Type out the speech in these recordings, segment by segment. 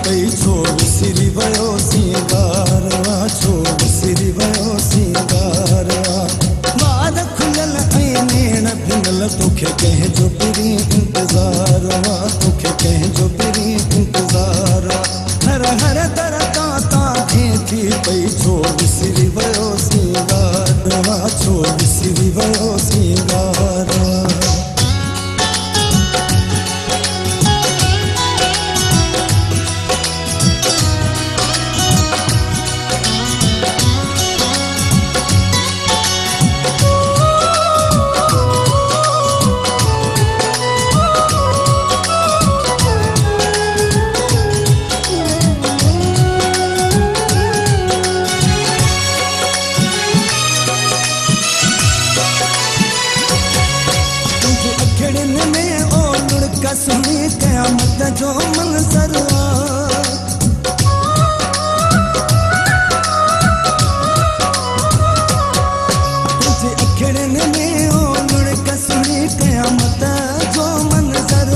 पई छो विसरी वयो सिंगारवा, छो विसरी वयो सिंगारवा। वार खुलियल ऐं नेण भिनल तोखे कंहिंजो पिरी इंतज़ारवा, तोखे कंहिंजो पिरी इंतज़ारवा। हर हर दर तां थी पई छो विसरी वयो सिंगारवा, छो विसरी वयो सिंगारवा। सुनी क़यामत जो मंज़र तुझे अखड़नि में ओ लुढ़क सुनी क़यामत जो मंज़र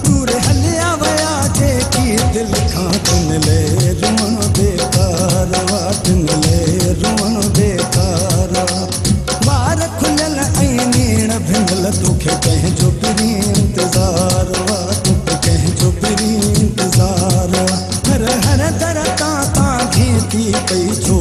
दूर हलिया वया जेकी दिल खां तिन ले रुअण बेकार वा, तिन ले रुअण बेकार। वार खुलियल ऐं नेण भिनल तोखे कंहिंजो पिरी इंतज़ार वा, तोखे कंहिंजो पिरी इंतज़ार। हर हर दर तां घेती पई छो